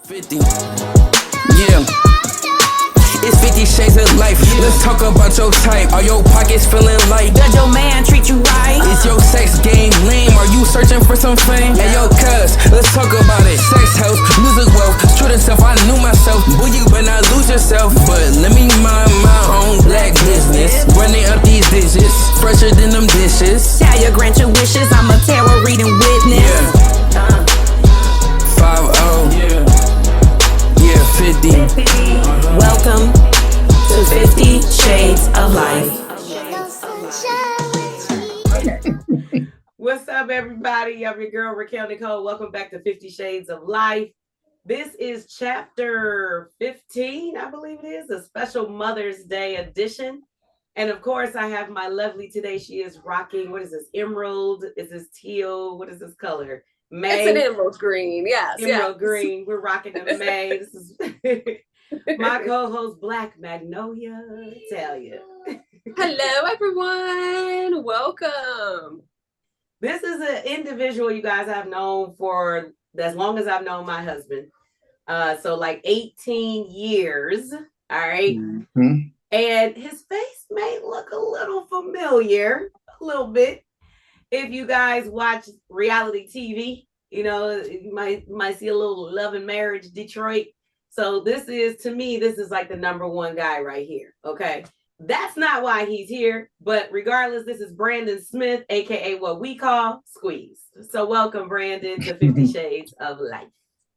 50. Yeah. It's 50 shades of life. Let's talk about your type. Are your pockets feeling light? Does your man treat you right? Is your sex game lame? Are you searching for some fame? Hey yo, cuz, let's talk about it. Sex health, music wealth, truth and self. I knew myself. Boy, you better not lose yourself. But let me mind my own black business. Running up these digits, fresher than them dishes. Tell you grant your wishes. I'm a tarot reading witness. Yeah. 5-0. Yeah, 50. Welcome to 50 Shades of Life. What's up, everybody? I'm your girl, Raquel Nicole. Welcome back to 50 Shades of Life. This is chapter 15, I believe it is, a special Mother's Day edition. And of course, I have my lovely today. She is rocking, what is this, emerald? Is this teal? What is this color? May. It's an emerald green, yes. Emerald green. We're rocking in May. This is my co-host, Black Magnolia. Tell you. Hello, everyone. Welcome. This is an individual you guys have known for as long as I've known my husband. So like 18 years. All right. Mm-hmm. And his face may look a little familiar, a little bit. If you guys watch reality TV, you know, you might see a little Love and Marriage Detroit. So this is like the number one guy right here. Okay. That's not why he's here, but regardless, this is Brandon Smith, aka what we call Squeeze. So welcome, Brandon, to 50 Shades of Life.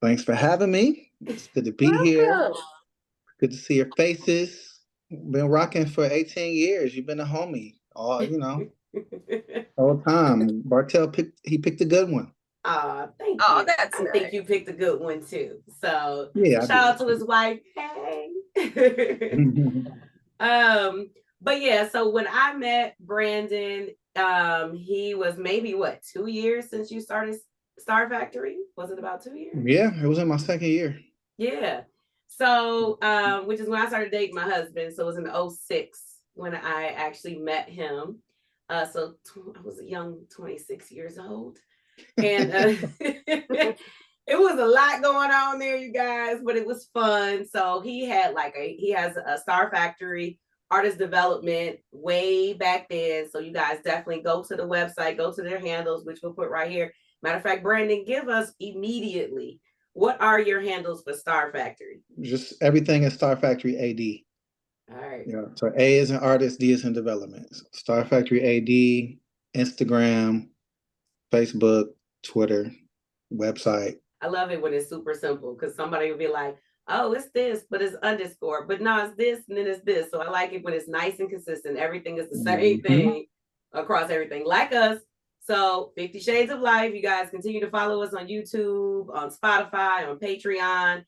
Thanks for having me. It's good to be here. Good to see your faces. Been rocking for 18 years. You've been a homie. All time. Bartell picked a good one. Thank you. Oh, that's I nice. think you picked a good one too. So yeah, shout out to his wife. Hey. But yeah, so when I met Brandon, he was maybe 2 years since you started Star Factory? Was it about 2 years? Yeah, it was in my second year. Yeah. So, which is when I started dating my husband. So it was in 2006 when I actually met him. So I was a young 26 years old. And it was a lot going on there, you guys, but it was fun. So he has a Star Factory artist development way back then. So you guys definitely go to the website, go to their handles, which we'll put right here. Matter of fact, Brandon, give us immediately, what are your handles for Star Factory? Just everything is Star Factory AD. All right. Yeah. So A is in artist, D is in development. So Star Factory AD, Instagram, Facebook, Twitter, website. I love it when it's super simple because somebody will be like, oh, it's this, but it's underscore. But no, it's this, and then it's this. So I like it when it's nice and consistent. Everything is the same thing across everything, like us. So 50 Shades of Life, you guys continue to follow us on YouTube, on Spotify, on Patreon.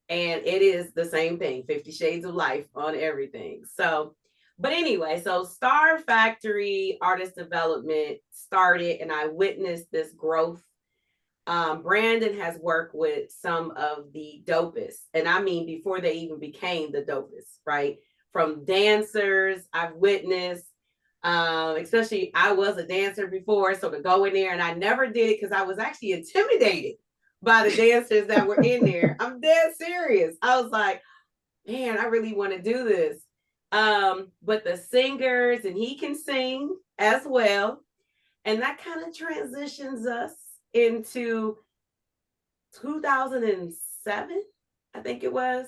And it is the same thing, 50 Shades of Life on everything. So, but anyway, so Star Factory Artist Development started and I witnessed this growth. Brandon has worked with some of the dopest, and I mean before they even became the dopest, right? From dancers I've witnessed, especially I was a dancer before, so to go in there, and I never did it because I was actually intimidated by the dancers that were in there. I'm dead serious. I was like, man, I really want to do this. But the singers, and he can sing as well, and that kind of transitions us into 2007, I think it was.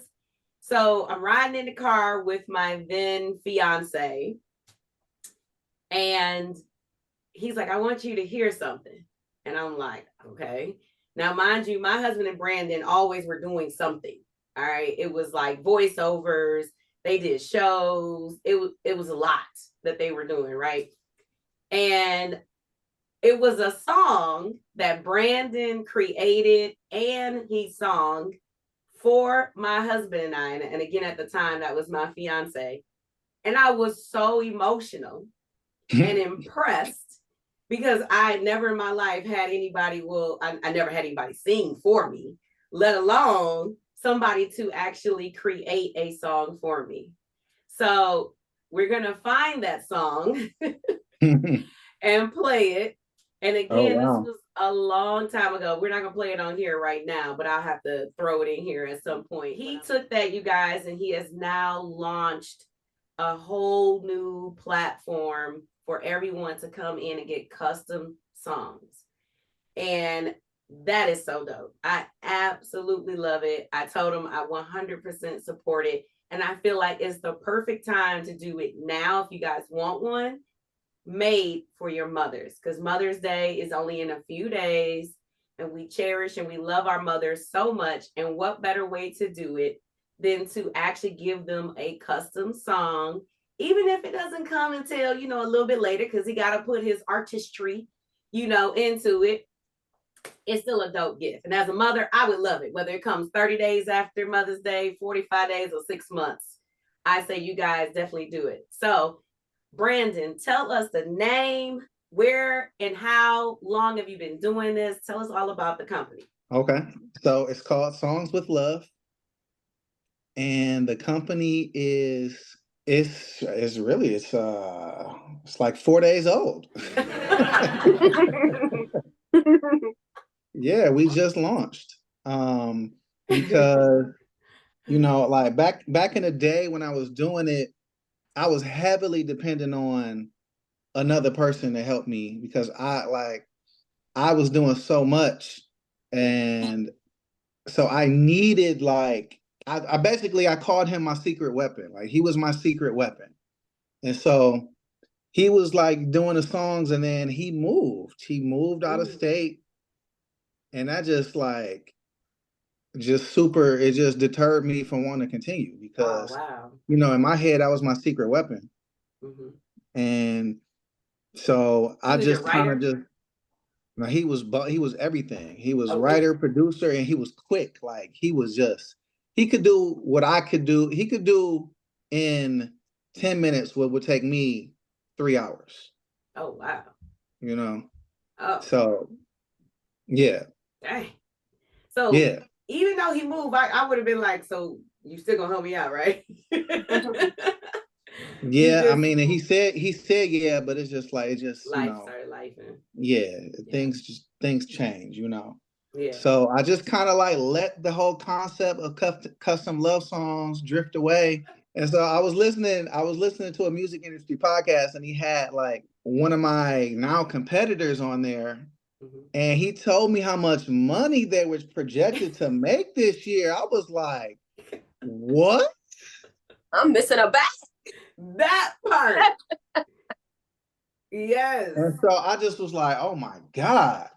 So I'm riding in the car with my then fiance, and he's like, I want you to hear something. And I'm like, okay. Now, mind you, my husband and Brandon always were doing something. All right. It was like voiceovers. They did shows. It was a lot that they were doing, right? And it was a song that Brandon created and he sung for my husband and I. And again, at the time, that was my fiance. And I was so emotional and impressed because I never in my life had anybody, I never had anybody sing for me, let alone somebody to actually create a song for me. So we're going to find that song and play it. And again, This was a long time ago. We're not gonna play it on here right now, but I'll have to throw it in here at some point. He took that, you guys, and he has now launched a whole new platform for everyone to come in and get custom songs. And that is so dope. I absolutely love it. I told him I 100% support it. And I feel like it's the perfect time to do it now if you guys want one made for your mothers, because Mother's Day is only in a few days, and we cherish and we love our mothers so much. And what better way to do it than to actually give them a custom song, even if it doesn't come until, a little bit later, because he got to put his artistry, into it. It's still a dope gift. And as a mother, I would love it, whether it comes 30 days after Mother's Day, 45 days, or 6 months. I say you guys definitely do it. So, Brandon, tell us the name, where and how long have you been doing this? Tell us all about the company. Okay. So it's called Songs with Love. And the company it's like 4 days old. Yeah, we just launched. Because like back in the day when I was doing it, I was heavily dependent on another person to help me because I was doing so much, and so I needed I called him my secret weapon. Like he was my secret weapon. And so he was like doing the songs, and then he moved out of state, and that it just deterred me from wanting to continue because in my head I was my secret weapon. Mm-hmm. And so I just kind of he was everything. He was writer, producer, and he was quick. Like he could do what I could do. He could do in 10 minutes what would take me 3 hours. Oh wow. So yeah. Dang. So yeah. Even though he moved, I would have been like, so you still gonna help me out, right? Yeah, I mean, and he said yeah, but it's just like life started life. Yeah, things change, Yeah. So I just kind of let the whole concept of custom love songs drift away. And so I was listening to a music industry podcast, and he had one of my now competitors on there. Mm-hmm. And he told me how much money they was projected to make this year. I was like, what? I'm missing a bat. That part. Yes. And so I just was like, oh my God.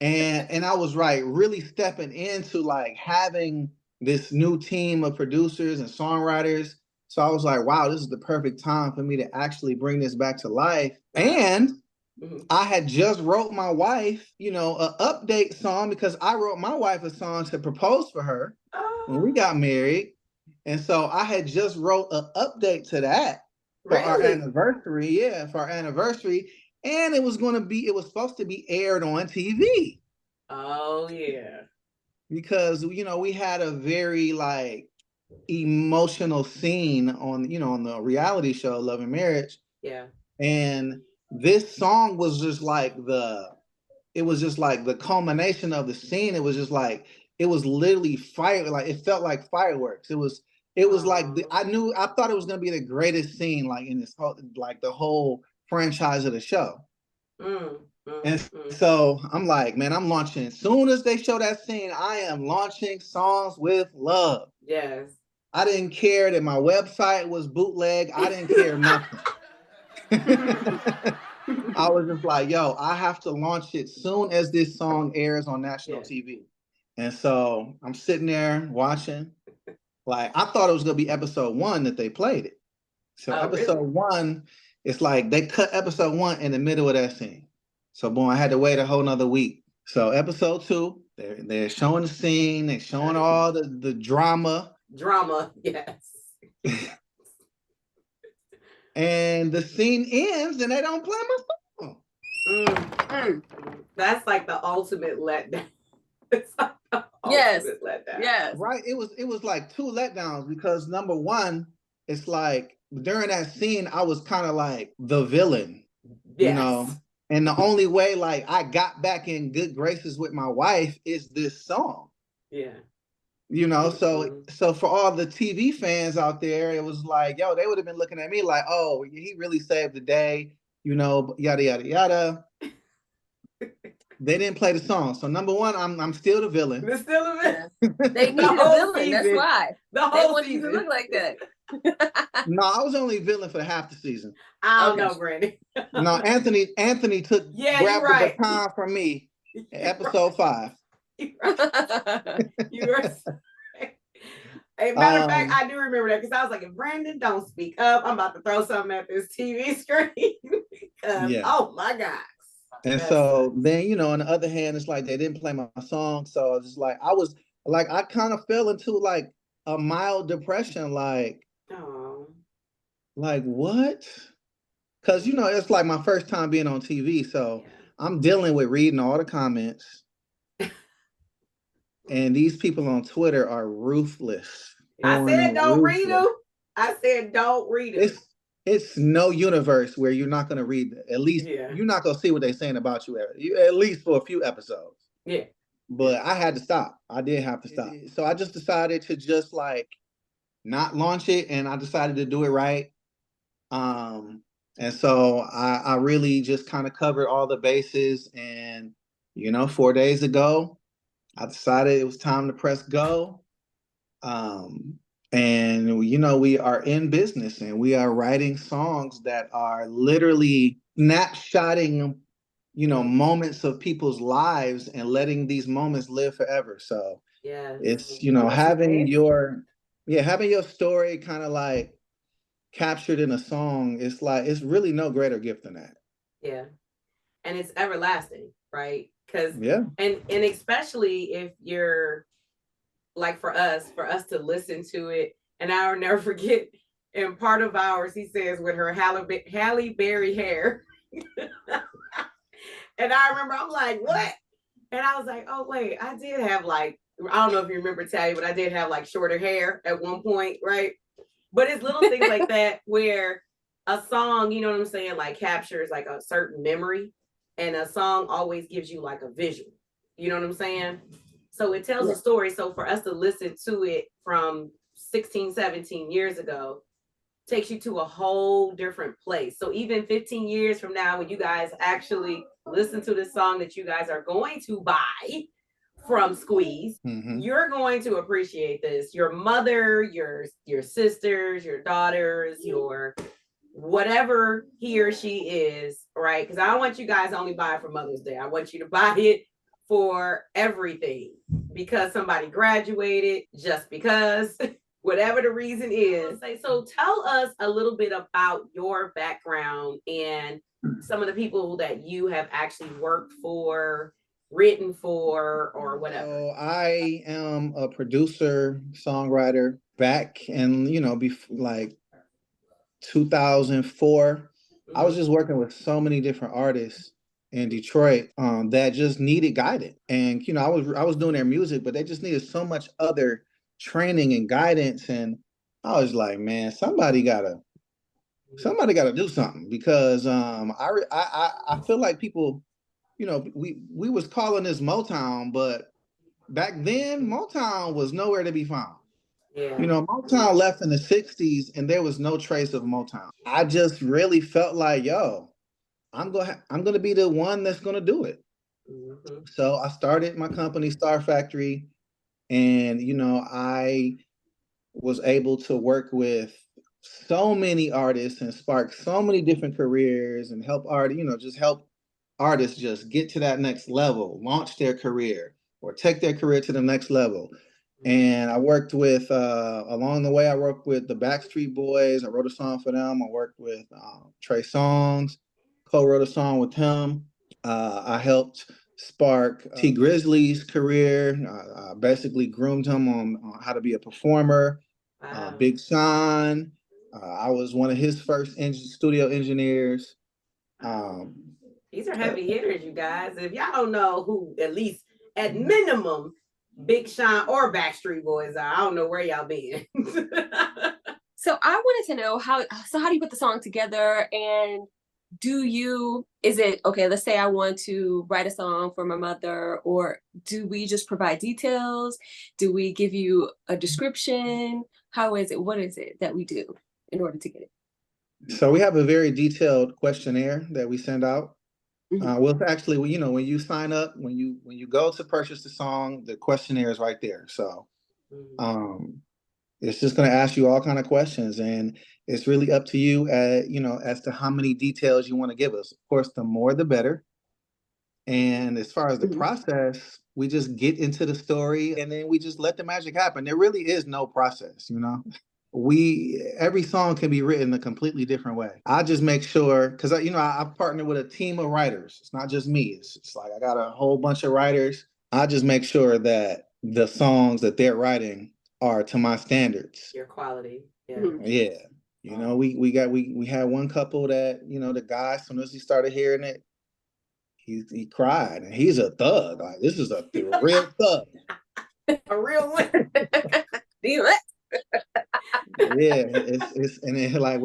And I was really stepping into having this new team of producers and songwriters. So I was like, wow, this is the perfect time for me to actually bring this back to life. And I had just wrote my wife, an update song, because I wrote my wife a song to propose for her when we got married. And so I had just wrote an update to that for our anniversary. Yeah, for our anniversary. And it was supposed to be aired on TV. Oh, yeah. Because, we had a very emotional scene on the reality show Love and Marriage. Yeah. And this song was just the culmination of the scene. It was just it was literally fire. It felt like fireworks. It was I thought it was going to be the greatest scene in this whole, the whole franchise of the show. So I'm like, man, I'm launching. As soon as they show that scene, I am launching Songs with Love. Yes. I didn't care that my website was bootleg. I didn't care nothing. I was just like, yo, I have to launch it soon as this song airs on national TV. And so I'm sitting there watching. I thought it was going to be episode 1 that they played it. So episode 1, it's they cut episode 1 in the middle of that scene. So boom, I had to wait a whole nother week. So episode 2, they're showing the scene. They're showing all the drama. Drama, yes. And the scene ends and they don't play my song. That's the ultimate letdown. It's the ultimate letdown. Yes. Right. It was 2 letdowns because number 1, it's during that scene, I was kind of the villain, yes. And the only way like I got back in good graces with my wife is this song. Yeah. You know, so for all the TV fans out there, it was like, yo, they would have been looking at me like, oh, he really saved the day, you know, yada yada yada. They didn't play the song. So number one, I'm still the villain. It's still a villain. They needed a villain. That's why. The They whole want you to season. look like that. No, I was only villain for half the season. I don't know, Brandy. No, Anthony grabbed the baton from me in episode 5. You're right. Hey, matter of fact, I do remember that because I was like, if Brandon don't speak up, I'm about to throw something at this TV screen. Because, oh my gosh. And so then, you know, on the other hand, it's like they didn't play my song. So it's like I kind of fell into like a mild depression, like what? Because, you know, it's like my first time being on TV. So I'm dealing with reading all the comments. And these people on Twitter are ruthless. I said don't read them. I said don't read them. It's no universe where you're not going to read it. At least you're not going to see what they're saying about you, at least for a few episodes. Yeah. But I had to stop. I did have to stop. So I just decided to just like not launch it, and I decided to do it right. And so I really just kind of covered all the bases. And, you know, 4 days ago, I decided it was time to press go. And, you know, we are in business and we are writing songs that are literally snapshotting, you know, moments of people's lives and letting these moments live forever. So it's, you know, having your story kind of like captured in a song. It's like, it's really no greater gift than that. Yeah. And it's everlasting, right? Because, and especially if you're, like for us to listen to it, and I'll never forget, in part of ours, he says with her Halle Berry hair. And I remember, I'm like, what? And I was like, oh, wait, I did have like, I don't know if you remember, Tally, but I did have like shorter hair at one point, right? But it's little things like that where a song, you know what I'm saying, like captures like a certain memory, and a song always gives you like a visual. You know what I'm saying? So it tells a story. So for us to listen to it from 16, 17 years ago takes you to a whole different place. So even 15 years from now, when you guys actually listen to this song that you guys are going to buy from Squeeze, you're going to appreciate this. Your mother, your sisters, your daughters, your whatever he or she is, right? Because I don't want you guys to only buy it for Mother's Day. I want you to buy it for everything, because somebody graduated, just because, whatever the reason is. So tell us a little bit about your background and some of the people that you have actually worked for, written for, or whatever. So I am a producer, songwriter back in, you know, like 2004. I was just working with so many different artists in Detroit that just needed guidance. And, you know, I was doing their music, but they just needed so much other training and guidance. And I was like, man, somebody gotta do something, because I feel like people, you know, we was calling this Motown, but back then Motown was nowhere to be found. Yeah. You know, Motown left in the 60s and there was no trace of Motown. I just really felt like, yo, I'm gonna be the one that's gonna do it. So I started my company, Star Factory, and, you know, I was able to work with so many artists and spark so many different careers and help artists just get to that next level, launch their career or take their career to the next level. And I worked with, along the way, I worked with the Backstreet Boys. I wrote a song for them. I worked with Trey Songz, co-wrote a song with him. I helped spark T Grizzly's career. I basically groomed him on how to be a performer. Big Sean. I was one of his first studio engineers. These are heavy hitters, you guys. If y'all don't know who, at least at minimum, Big Sean or Backstreet Boys are, I don't know where y'all been. So I wanted to know how do you put the song together, and is it okay, let's say I want to write a song for my mother, or do we just provide details? Do we give you a description? How is it? What is it that we do in order to get it? So we have a very detailed questionnaire that we send out. Mhm. Well, actually, when you sign up, when you go to purchase the song, the questionnaire is right there. So it's just going to ask you all kind of questions, and it's really up to you, as to how many details you want to give us. Of course, the more the better. And as far as the Mhm. process, we just get into the story and then we just let the magic happen. There really is no process, every song can be written a completely different way. I just make sure, because I've partnered with a team of writers. It's not just me. It's like I got a whole bunch of writers. I just make sure that the songs that they're writing are to my standards. Your quality. Yeah. Mhm. Yeah. We had one couple that, the guy, as soon as he started hearing it, he cried, and he's a thug. Like, this is a real thug. A real one. Yeah, it's and then, like,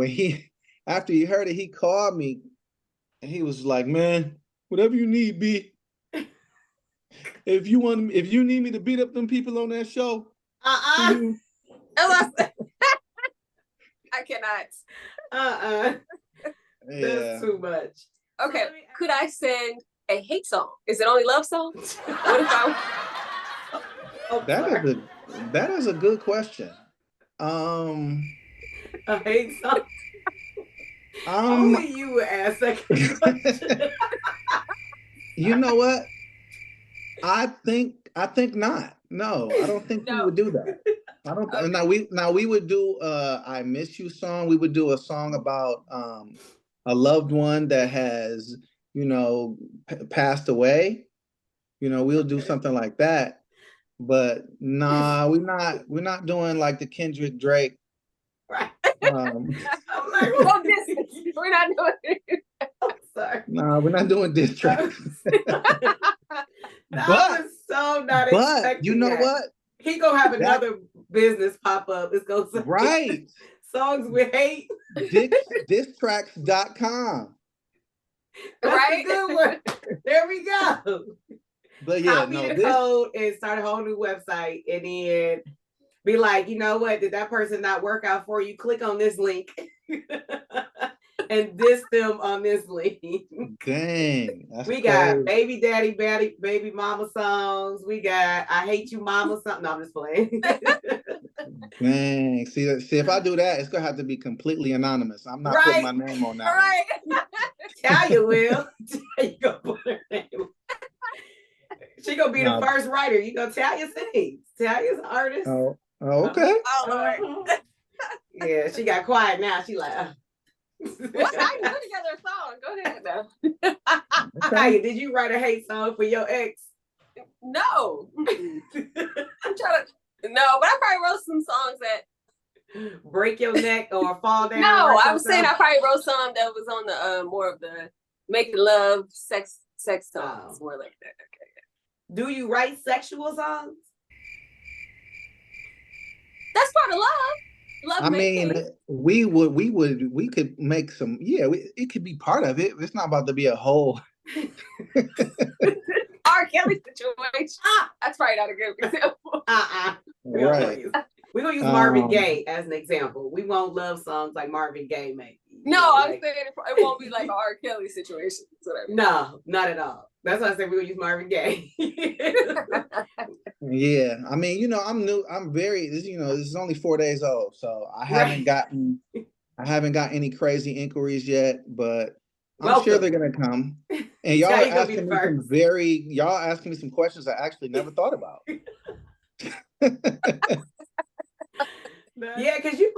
after he heard it, he called me and he was like, "Man, whatever you need, B. If you need me to beat up them people on that show, I cannot. Yeah. That's too much. Okay, could I send a hate song? Is it only love songs? What if I? That is a good question. A hate song. Um, Only you would ask that question. You know what? I think not. No, I don't think we would do that. I don't. Okay. Now we would do "I Miss You" song. We would do a song about a loved one that has passed away. We'll do something like that. But nah, we're not doing like the Kendrick Drake. Right. I'm like, Well, we're not doing it. I'm sorry. No, we're not doing diss tracks. I was so not expecting you know that. what? He gonna have another business pop up. It's gonna say right. songs we hate. Disstracks.com. That's Right? a good one. There we go. But yeah, copy the code and start a whole new website, and then be like, you know what? Did that person not work out for you? Click on this link and diss them on this link. Dang. We got baby daddy, baby mama songs. We got I hate you mama something. No, I'm just playing. Dang. See, if I do that, it's gonna have to be completely anonymous. I'm not putting my name on that. Right. Talia will. You gonna put her name. She gonna be the first writer. You go Talia sings. Talia's an artist. Oh, okay. Yeah, she got quiet now. She like, What? I put together a song. Go ahead now. Okay. Did you write a hate song for your ex? No. I'm trying to. No, but I probably wrote some songs that break your neck or fall down. No, I was saying I probably wrote some that was on the more of the making love, sex songs, more like that. Okay. Do you write sexual songs? That's part of love. I mean, we could make some. Yeah, it could be part of it. It's not about to be a whole R. Kelly situation. That's probably not a good example. Right. We're gonna use Marvin Gaye as an example. We won't love songs like Marvin Gaye, maybe. No, I'm saying it won't be like an R. Kelly situation. No, not at all. That's why I said we're gonna use Marvin Gaye. Yeah, I mean, I'm new. I'm very, this is only 4 days old, so I haven't got any crazy inquiries yet, but I'm sure they're gonna come. And y'all asking me some questions I actually never thought about. Yeah, because you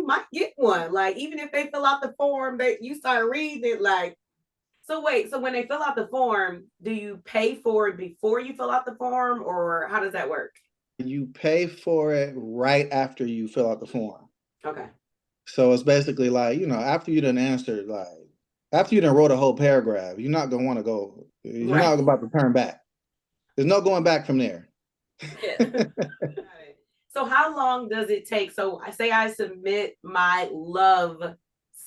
might get one. Like, even if they fill out the form, you start reading it like. So wait, so when they fill out the form, do you pay for it before you fill out the form, or how does that work? You pay for it right after you fill out the form. Okay. So it's basically like, after you done answered, like, after you done wrote a whole paragraph, you're not going to want to go, you're not about to turn back. There's no going back from there. Yeah. So how long does it take? So I say I submit my love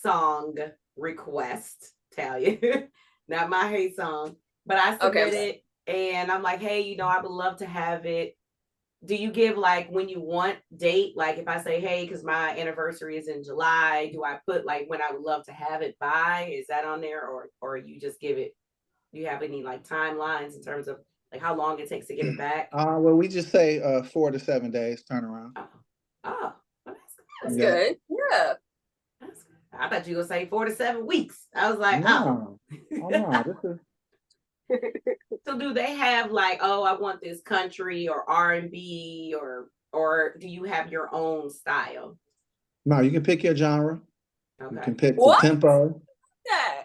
song request, Talia, not my hate song, but I submitted and I'm like, hey, you know, I would love to have it. Do you give like when you want date? Like if I say, hey, because my anniversary is in July, do I put like when I would love to have it by? Is that on there, or you just give it? Do you have any like timelines in terms of like how long it takes to get it back? Well, we just say 4 to 7 days turnaround. Oh, well, That's good. Yeah. that's good. I thought you were gonna say 4 to 7 weeks. I was like, No, no, this is. So do they have like, oh, I want this country or R&B or do you have your own style? No, you can pick your genre. Okay. You can pick What? the tempo. Yeah.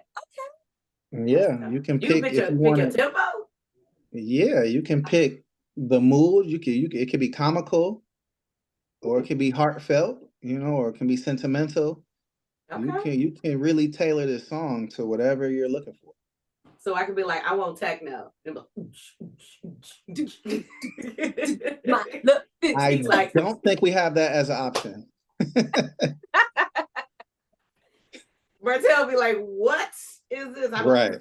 Yeah, you can You pick pick if you your want it. tempo. Yeah, you can pick the mood. It could be comical, or it can be heartfelt, or it can be sentimental. Okay. You can really tailor this song to whatever you're looking for. So I could be like, I want techno. I like, don't think we have that as an option. Bertel be like, what is this? I'm Right.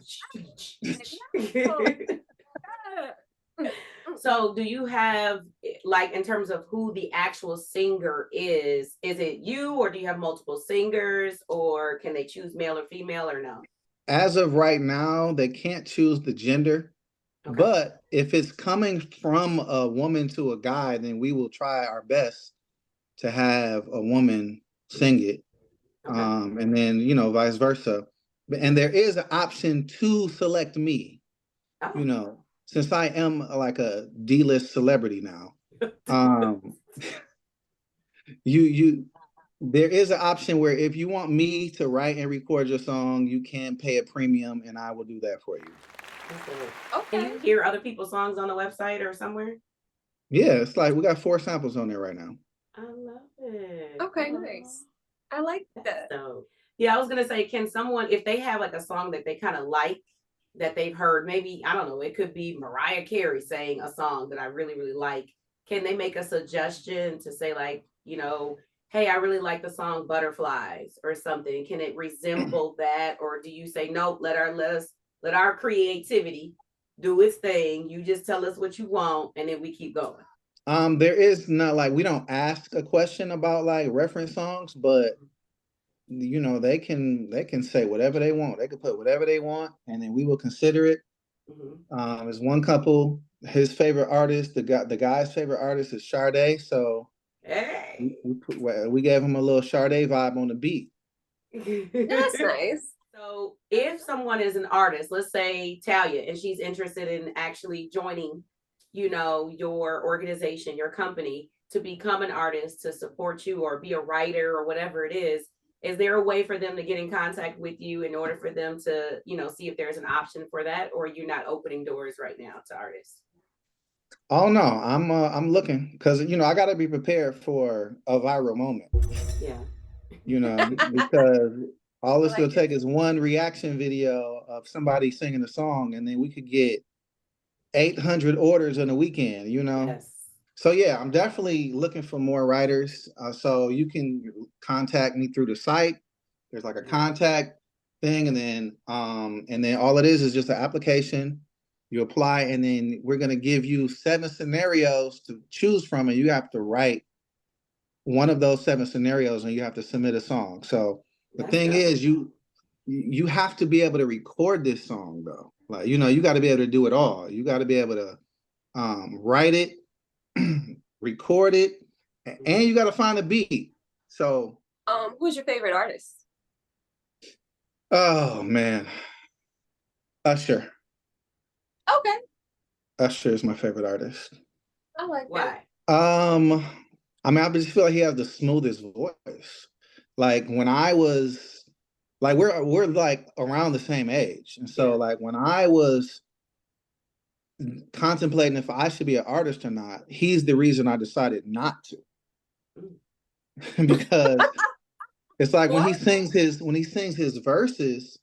So do you have like in terms of who the actual singer is it you or do you have multiple singers or can they choose male or female or no? As of right now, they can't choose the gender. Okay. But if it's coming from a woman to a guy, then we will try our best to have a woman sing it. Okay. And then, vice versa. And there is an option to select me, Oh. Since I am like a D-list celebrity now. There is an option where if you want me to write and record your song, you can pay a premium and I will do that for you. Okay. Can you hear other people's songs on the website or somewhere? Yeah, it's like we got 4 samples on there right now. I love it. Okay, nice. I like that. So yeah, I was gonna say, can someone, if they have like a song that they kind of like, that they've heard, maybe, I don't know, it could be Mariah Carey saying a song that I really, really like. Can they make a suggestion to say like, hey, I really like the song Butterflies or something? Can it resemble that? Or do you say, nope, let our creativity do its thing. You just tell us what you want and then we keep going. There is not like, we don't ask a question about like reference songs, but they can say whatever they want. They can put whatever they want and then we will consider it. Mm-hmm. There's one couple, his favorite artist, the guy's favorite artist is Sade. So hey, we gave him a little Sade vibe on the beat. That's nice. So if someone is an artist, let's say Talia, and she's interested in actually joining, your organization, your company, to become an artist, to support you or be a writer or whatever it is there a way for them to get in contact with you in order for them to, see if there's an option for that, or you're not opening doors right now to artists? Oh no, I'm looking because I got to be prepared for a viral moment. Yeah. Because all it's gonna take is one reaction video of somebody singing a song, and then we could get 800 orders in a weekend. Yes. So yeah, I'm definitely looking for more writers. So you can contact me through the site. There's like a contact thing, and then all it is just an application. You apply, and then we're gonna give you 7 scenarios to choose from, and you have to write one of those 7 scenarios, and you have to submit a song. So the thing is, you have to be able to record this song though. Like you got to be able to do it all. You got to be able to write it, record it, and you got to find a beat. So who's your favorite artist? Oh man, Usher. Okay. Usher is my favorite artist. I like that. Why? I just feel like he has the smoothest voice. Like when I was like, we're like around the same age. And so like when I was contemplating if I should be an artist or not, he's the reason I decided not to. Because it's like when he sings his verses,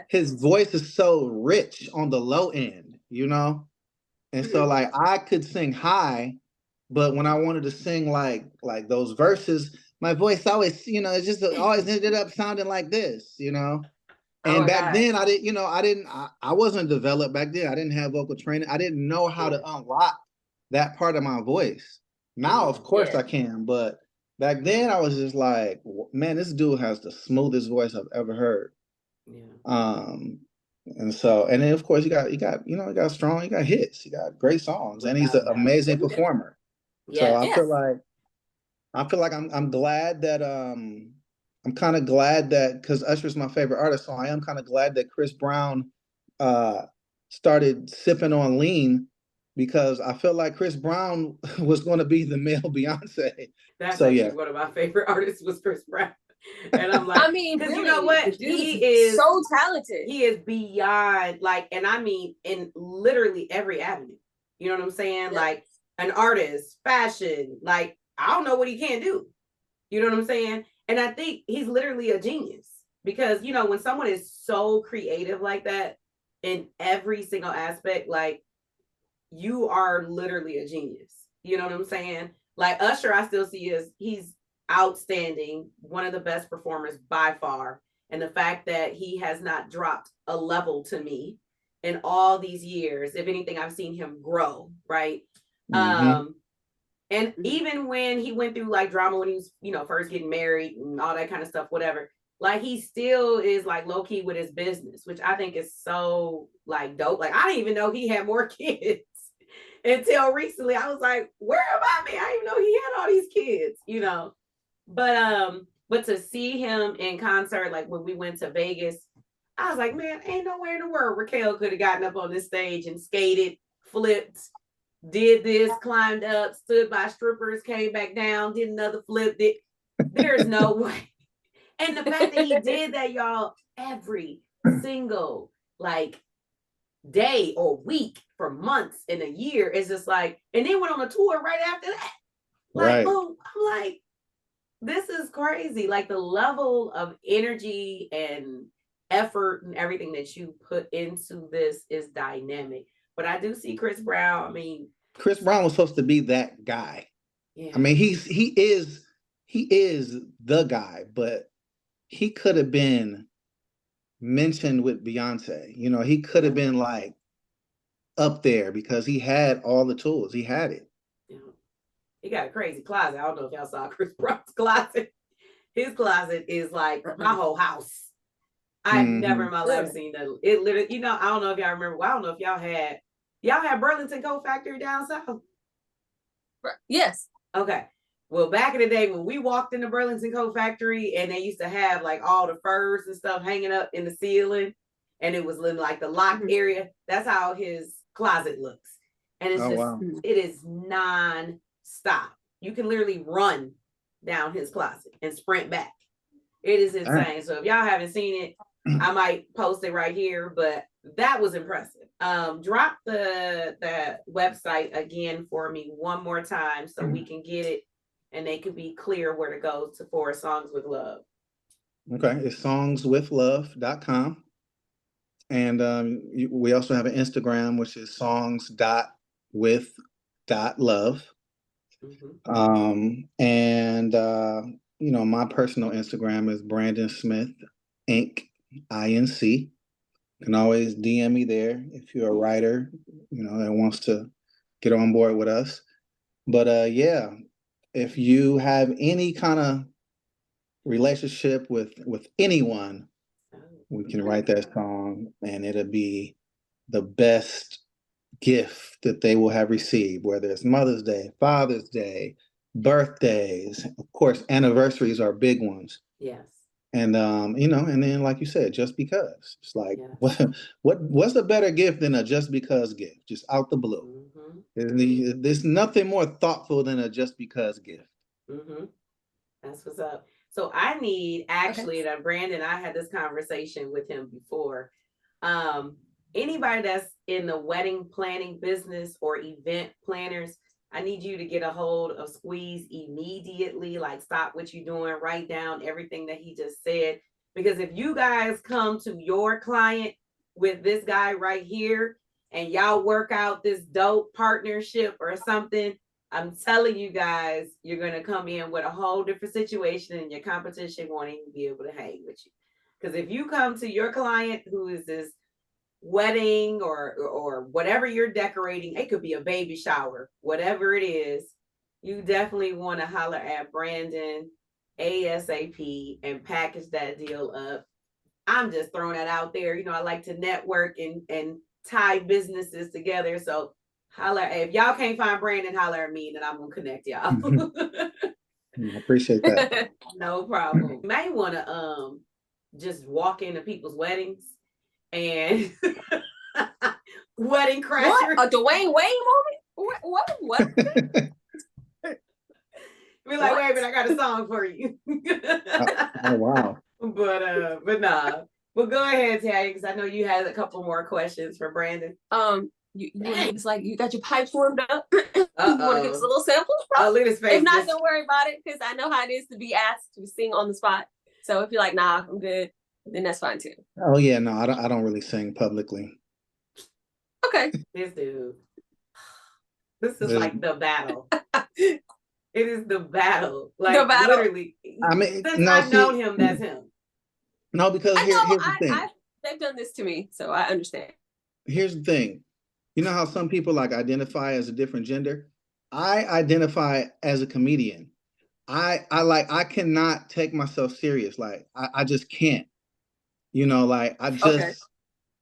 his voice is so rich on the low end, And so like I could sing high, but when I wanted to sing like those verses, my voice always, it just always ended up sounding like this, Oh And my back God. then I wasn't developed back then. I didn't have vocal training. I didn't know how to unlock that part of my voice. Now, of course Yeah. I can, but back then I was just like, man, this dude has the smoothest voice I've ever heard. Yeah. And then of course you got strong, you got hits, you got great songs, and he's an Without a doubt. amazing performer. So Yes. I feel like I'm glad that I'm kind of glad that, because Usher's my favorite artist, so I am kind of glad that Chris Brown started sipping on lean, because I felt like Chris Brown was going to be the male Beyonce. That's So actually yeah, one of my favorite artists was Chris Brown. And I'm like, I mean, because really, you know what? the dude He is so talented. He is beyond, like, and I mean in literally every avenue. You know what I'm saying? Yeah. Like an artist, fashion, like I don't know what he can't do. You know what I'm saying? And I think he's literally a genius, because when someone is so creative like that in every single aspect, like you are literally a genius. You know what I'm saying? Like Usher, I still see as he's outstanding, one of the best performers by far. And the fact that he has not dropped a level to me in all these years, if anything, I've seen him grow, right? Mhm. And even when he went through like drama when he was, first getting married and all that kind of stuff, whatever, like he still is like low key with his business, which I think is so like dope. Like I didn't even know he had more kids until recently. I was like, where about me? I didn't even know he had all these kids, But to see him in concert, like when we went to Vegas, I was like, man, ain't nowhere in the world Raquel could have gotten up on this stage and skated, flipped, did this, climbed up, stood by strippers, came back down, did another flip. There's no way. And the fact that he did that, y'all, every single like day or week for months in a year is just like, and then went on a tour right after that. Like, Right. boom, I'm like, this is crazy. Like the level of energy and effort and everything that you put into this is dynamic. But I do see Chris Brown. I mean, Chris Brown was supposed to be that guy. yeah. I mean, he is the guy, but he could have been mentioned with Beyonce. He could have been like up there, because he had all the tools. He had it. Yeah. He got a crazy closet. I don't know if y'all saw Chris Brown's closet. His closet is like my whole house. I've never in my life seen that. It literally, I don't know if y'all remember. Well, I don't know if y'all had Burlington Coat Factory down south. Yes. Okay. Well, back in the day when we walked in the Burlington Coat Factory and they used to have like all the furs and stuff hanging up in the ceiling, and it was in like the locked area. That's how his closet looks. And it's it is non-stop. You can literally run down his closet and sprint back. It is insane. So if y'all haven't seen it, I might post it right here, but that was impressive. Drop the website again for me one more time so we can get it and they can be clear where to go for Songs with Love. Okay, it's songswithlove.com. And we also have an Instagram, which is songs.with.love. And my personal Instagram is Brandon Smith Inc. INC. You can always DM me there if you're a writer, that wants to get on board with us. But if you have any kind of relationship with anyone, we can write that song and it'll be the best gift that they will have received, whether it's Mother's Day, Father's Day, birthdays. Of course, anniversaries are big ones. Yes. And and then like you said, just because. It's like what's a better gift than a just because gift? Just out the blue. There's nothing more thoughtful than a just because gift. That's what's up. So I need actually that Brandon, I had this conversation with him before. Anybody that's in the wedding planning business or event planners, I need you to get a hold of Squeeze immediately. Like, stop what you're doing, write down everything that he just said. Because if you guys come to your client with this guy right here and y'all work out this dope partnership or something, I'm telling you guys, you're gonna come in with a whole different situation, and your competition won't even be able to hang with you. Because if you come to your client who is this wedding or whatever you're decorating, it could be a baby shower, whatever it is, you definitely want to holler at Brandon ASAP and package that deal up. I'm just throwing that out there. You know, I like to network and tie businesses together. So holler, if y'all can't find Brandon, holler at me, and I'm gonna connect y'all. I appreciate that. No problem. You may want to just walk into people's weddings and wedding crasher. What? A Dwayne Wade moment? What? Be like, wait a minute, I got a song for you. Oh wow. But nah. Well, go ahead, Taggy, because I know you had a couple more questions for Brandon. You it's like you got your pipes warmed up. You want to give us a little sample? Oh, look at his face. If not, don't worry about it, because I know how it is to be asked to sing on the spot. So if you're like, nah, I'm good, then that's fine too. Oh yeah, no, I don't really sing publicly. Okay. This dude. This is like the battle. It is the battle. Like, the battle. Literally. I mean, since I've known him, that's him. No, because here's the thing. They've done this to me, so I understand. Here's the thing. You know how some people like identify as a different gender? I identify as a comedian. I cannot take myself serious. Like I just can't. You know, like I just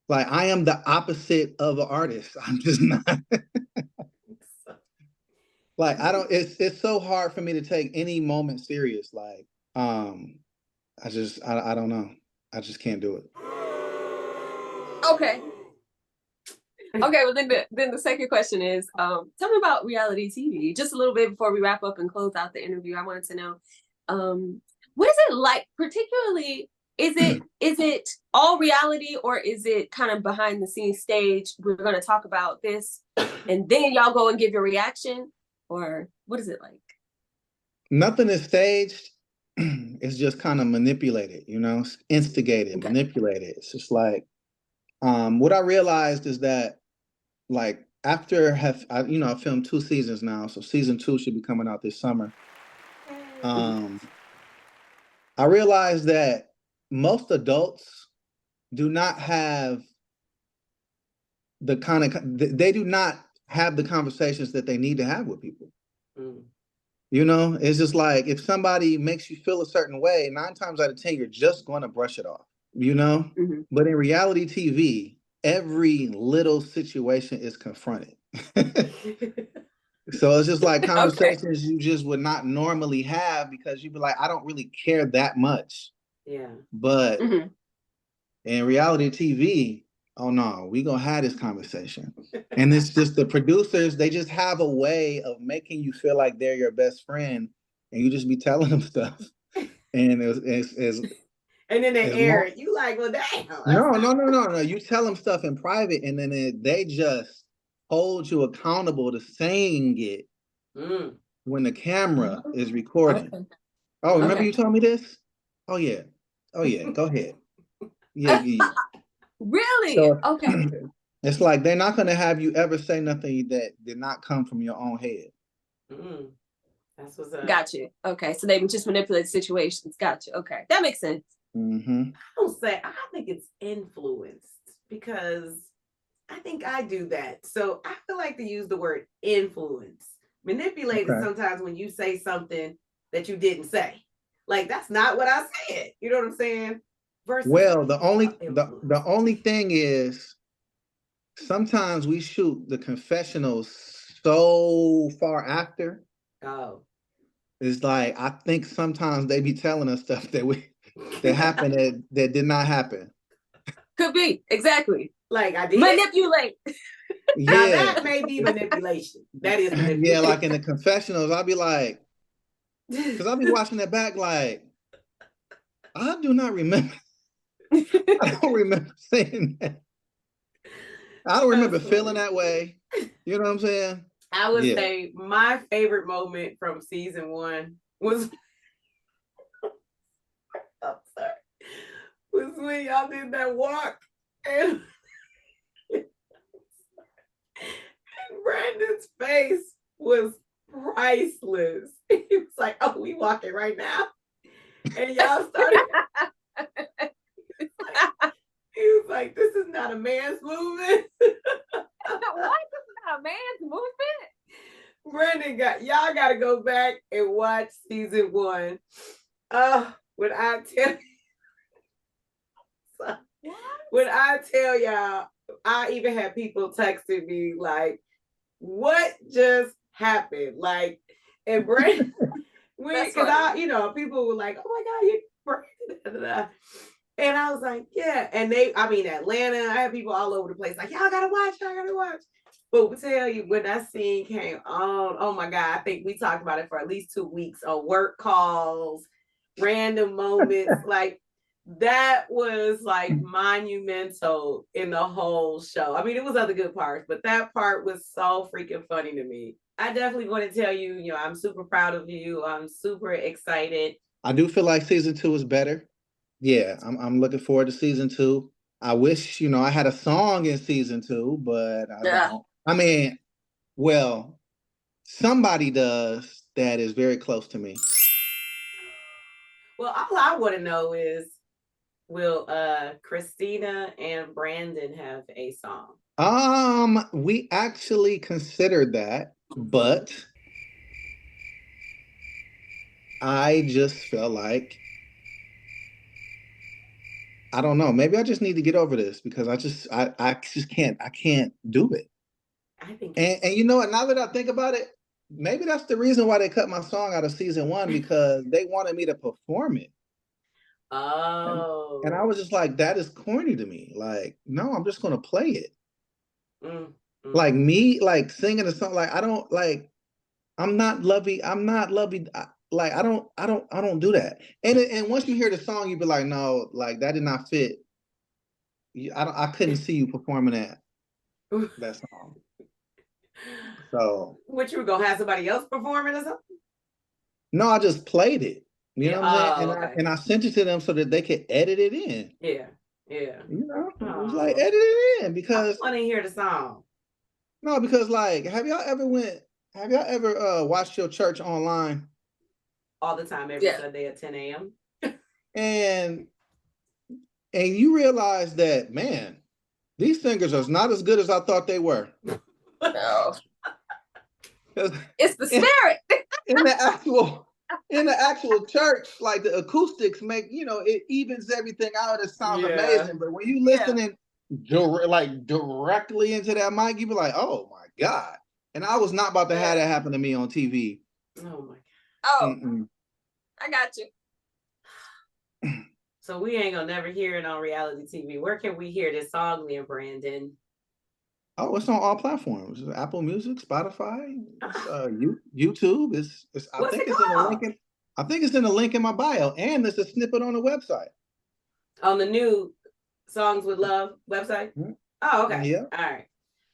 like I am the opposite of an artist. I'm just not. Like I don't. It's so hard for me to take any moment serious. Like I don't know. I just can't do it. Okay. Okay, well then the second question is, tell me about reality TV. Just a little bit before we wrap up and close out the interview. I wanted to know, what is it like? Particularly, is it all reality, or is it kind of behind the scenes stage? We're going to talk about this, and then y'all go and give your reaction, or what is it like? Nothing is staged. It's just kind of manipulated, you know, instigated, manipulated. It's just like, what I realized is that, like, after I filmed 2 seasons now, so season 2 should be coming out this summer. I realized that most adults do not have the they do not have the conversations that they need to have with people. You know, it's just like if somebody makes you feel a certain way, 9 times out of 10, you're just going to brush it off, you know? But in reality TV, every little situation is confronted. So it's just like conversations you just would not normally have, because you'd be like, I don't really care that much. Yeah. But in reality TV, oh no, we gonna have this conversation. And it's just the producers, they just have a way of making you feel like they're your best friend, and you just be telling them stuff. And it's and then they air it. You like, well, damn. No. You tell them stuff in private, and then they just hold you accountable to saying it when the camera is recording. Oh, remember you told me this? Oh yeah. Go ahead. Yeah. Really? So, okay. It's like they're not going to have you ever say nothing that did not come from your own head. That's what's up. Got you. Okay, so they just manipulate situations. Got you. Okay, that makes sense. I think it's influenced, because I think I do that. So I feel like to use the word influence. Manipulated sometimes when you say something that you didn't say. Like, that's not what I said. You know what I'm saying? Well, the only thing is, sometimes we shoot the confessionals so far after. Oh. It's like, I think sometimes they be telling us stuff that happened that did not happen. Could be. Exactly. Like, I did. Manipulate. Yeah. Now that may be manipulation. That is manipulation. Yeah, like in the confessionals, I'll be like, because I'll be watching that back like, I do not remember. I don't remember saying that. I don't remember feeling that way. You know what I'm saying? I would say my favorite moment from season 1 was was when y'all did that walk and Brandon's face was priceless. He was like, "Oh, we walking right now," and y'all started. He was like, "This is not a man's movement." What? This is not a man's movement? Brandon y'all got to go back and watch season 1. When I tell when I tell y'all, I even had people texting me like, "What just happened?" Like, and Brandon, because people were like, "Oh my God, you Brandon." And I was like, "Yeah." And Atlanta, I had people all over the place like, "Y'all gotta watch, y'all gotta watch." But we tell you, when that scene came on, oh my God, I think we talked about it for at least 2 weeks on work calls, random moments. Like, that was like monumental in the whole show. I mean, it was other good parts, but that part was so freaking funny to me. I definitely want to tell you, I'm super proud of you. I'm super excited. I do feel like season 2 is better. Yeah, I'm looking forward to season 2. I wish, I had a song in season 2, but I don't. I mean, well, somebody does that is very close to me. Well, all I want to know is, will Christina and Brandon have a song? We actually considered that, but I just felt like, I don't know, maybe I just need to get over this because I just can't do it. I think And you know what, now that I think about it, maybe that's the reason why they cut my song out of season 1, because they wanted me to perform it. Oh. And I was just like, that is corny to me. Like, no, I'm just gonna play it. Like me, like singing a song, like I don't like. I'm not lovey. Like I don't do that. And once you hear the song, you be like, no, like that did not fit. I couldn't see you performing that song. So what, you were gonna have somebody else perform it or something? No, I just played it. You know what I'm saying? Okay. And I sent it to them so that they could edit it in. Yeah. It was like, edit it in, because I want to hear the song. No, because like, have y'all ever watched your church online? All the time, every Sunday at 10 a.m. And you realize that, man, these singers are not as good as I thought they were. No. It's the spirit. in the actual church, like the acoustics make, it evens everything out. It sounds amazing. But when you listening directly into that mic, you be like, oh my God. And I was not about to have that happen to me on TV. Oh my God. Oh, I got you. So we ain't gonna never hear it on reality TV. Where can we hear this song, then, Brandon? Oh, it's on all platforms: Apple Music, Spotify, YouTube. I think it's in the link in my bio, and there's a snippet on the website. On the new Songs with Love website. Mm-hmm. Oh, okay. Yeah. All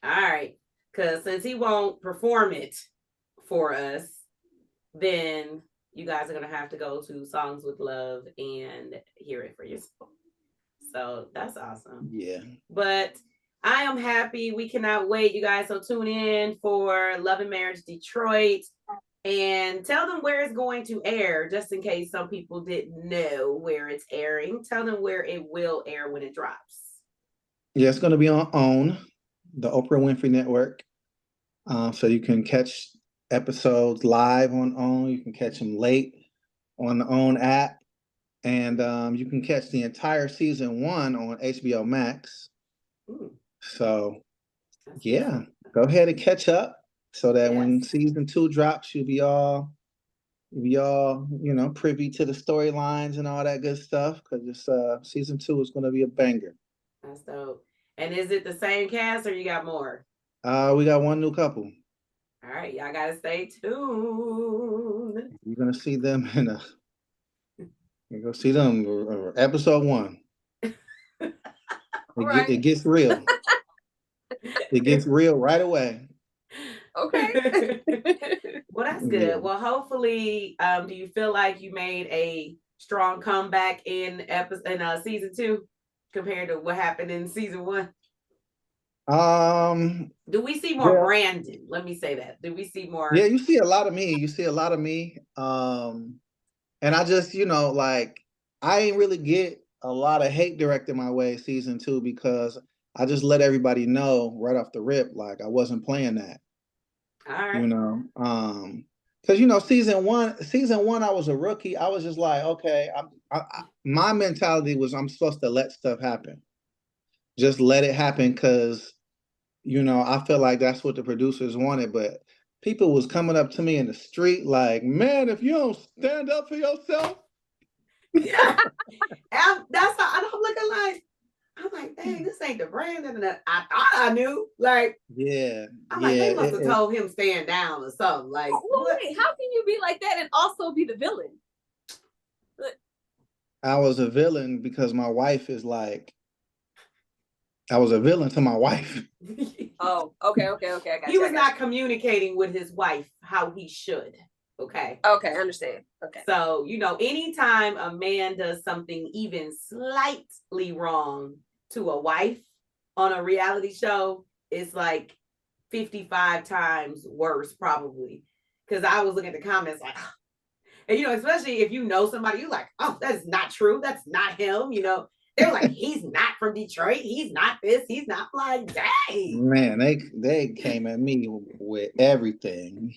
right. Because since he won't perform it for us, then you guys are gonna have to go to Songs with Love and hear it for yourself. So that's awesome. Yeah. But I am happy. We cannot wait, you guys. So tune in for Love and Marriage Detroit and tell them where it's going to air, just in case some people didn't know where it's airing. Tell them where it will air when it drops. Yeah, it's going to be on OWN, the Oprah Winfrey Network. So you can catch episodes live on OWN. You can catch them late on the OWN app. And you can catch the entire season 1 on HBO Max. Ooh. So, yeah, go ahead and catch up so that when season 2 drops, you'll be all privy to the storylines and all that good stuff, because this season 2 is going to be a banger. That's dope. And is it the same cast or you got more? We got one new couple. All right, y'all gotta stay tuned. You're gonna see them episode 1. It gets real. It gets real right away. Okay. Well, that's good. Yeah. Well, hopefully, do you feel like you made a strong comeback in season 2 compared to what happened in season 1? Do we see more Well, Brandon? Let me say that. Do we see more? yeah, you see a lot of me. You see a lot of me. And I just, like I ain't really get a lot of hate directed my way season 2 because I just let everybody know right off the rip, like I wasn't playing that, All you right. know. Because season one, I was a rookie. I was just like, okay, my mentality was I'm supposed to let stuff happen, just let it happen, because I feel like that's what the producers wanted. But people was coming up to me in the street like, man, if you don't stand up for yourself. Yeah. That's how I'm looking like. I'm like, dang, this ain't the Brandon that I thought I knew. Like, Yeah, I'm like, yeah. they must have told him stand down or something. Like, what? Wait, how can you be like that and also be the villain? I was a villain because my wife is like, I was a villain to my wife. Oh, okay, I got He you. was not communicating with his wife how he should. Okay. Okay, I understand. Okay. So, anytime a man does something even slightly wrong to a wife on a reality show, it's like 55 times worse, probably. Because I was looking at the comments like, and especially if you know somebody, you're like, oh, that's not true. That's not him. They're like, he's not from Detroit. He's not this. He's not like, dang. Man, they came at me with everything.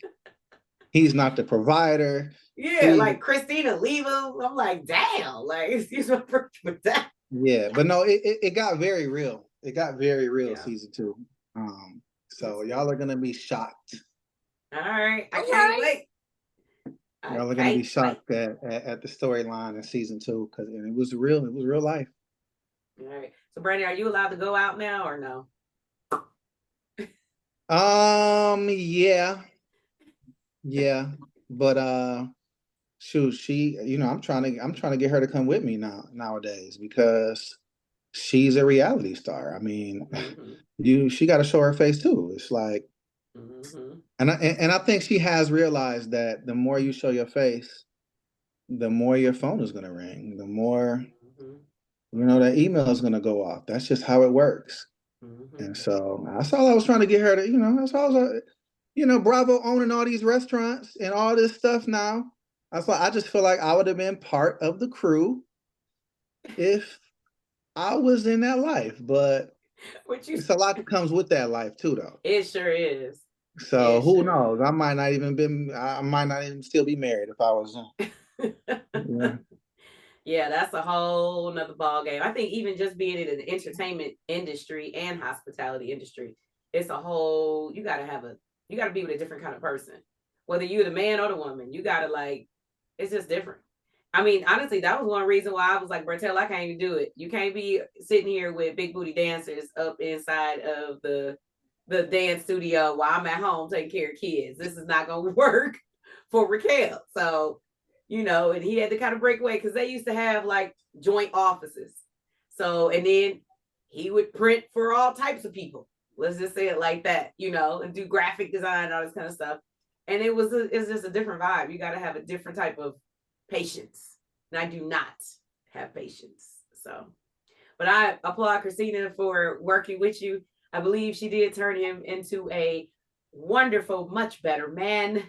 He's not the provider. Yeah, like Christina leave him. I'm like, damn. Like, excuse my French, but that. Yeah, but no, it got very real. It got very real season 2. So y'all are gonna be shocked. All right, I can't wait. Y'all are gonna be shocked at the storyline in season 2 because it was real. It was real life. All right. So, Brandon, are you allowed to go out now or no? Yeah, but shoot, she, I'm trying to get her to come with me nowadays because she's a reality star. I mean, she got to show her face too. It's like, and I think she has realized that the more you show your face, the more your phone is gonna ring, the more that email is gonna go off. That's just how it works. And so that's all I was trying to get her to, that's all I was, Bravo owning all these restaurants and all this stuff now. I just feel like I would have been part of the crew if I was in that life. But it's a lot that comes with that life too, though. It sure is. So who knows? I might not even still be married if I was. Yeah. Yeah, that's a whole nother ball game. I think even just being in the entertainment industry and hospitality industry, it's a whole. You gotta be with a different kind of person, whether you're the man or the woman. You gotta it's just different. I mean, honestly, that was one reason why I was like, Bertel, I can't even do it. You can't be sitting here with big booty dancers up inside of the dance studio while I'm at home taking care of kids. This is not gonna work for Raquel. So. And he had to kind of break away because they used to have like joint offices. So, and then he would print for all types of people. Let's just say it like that, and do graphic design and all this kind of stuff. And it's just a different vibe. You got to have a different type of patience. And I do not have patience. So, but I applaud Christina for working with you. I believe she did turn him into a wonderful, much better man.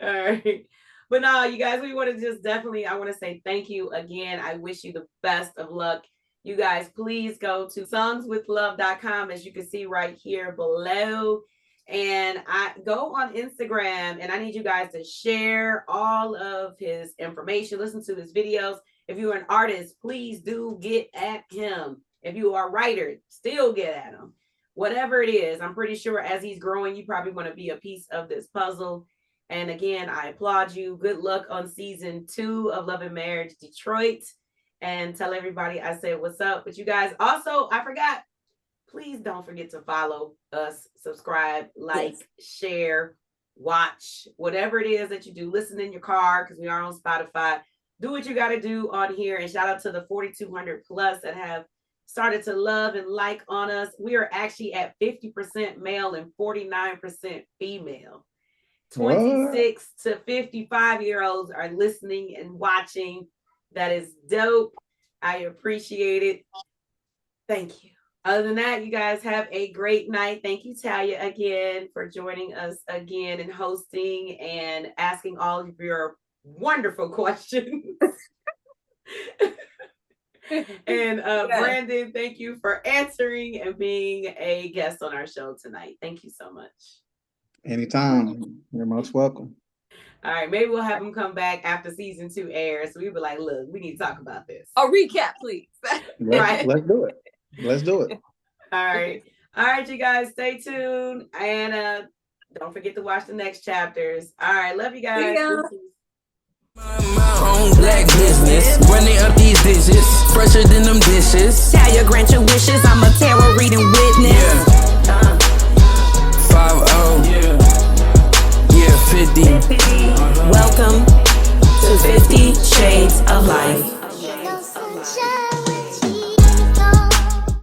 All right. But no, you guys, we want to I want to say thank you again. I wish you the best of luck. You guys, please go to songswithlove.com, as you can see right here below. And I go on Instagram, and I need you guys to share all of his information, listen to his videos. If you're an artist, please do get at him. If you are a writer, still get at him. Whatever it is, I'm pretty sure as he's growing, you probably want to be a piece of this puzzle. And again, I applaud you. Good luck on season 2 of Love and Marriage Detroit. And tell everybody I said what's up. But you guys, also, I forgot, please don't forget to follow us, subscribe, like, share, watch, whatever it is that you do. Listen in your car because we are on Spotify. Do what you got to do on here. And shout out to the 4,200 plus that have started to love and like on us. We are actually at 50% male and 49% female. 26 to 55-year-olds are listening and watching. That is dope. I appreciate it. Thank you. Other than that, you guys have a great night. Thank you, Talia, again for joining us again and hosting and asking all of your wonderful questions. And Brandon, thank you for answering and being a guest on our show tonight. Thank you so much. Anytime. You're most welcome. All right, maybe we'll have him come back after season 2 airs. So we'll be like, look, we need to talk about this. A recap, please. Right. Let's do it. Let's do it. All right. All right, you guys, stay tuned. And don't forget to watch the next chapters. All right, love you guys. My own black business, running up these digits, fresher than them dishes. Tell your grant your wishes, I'm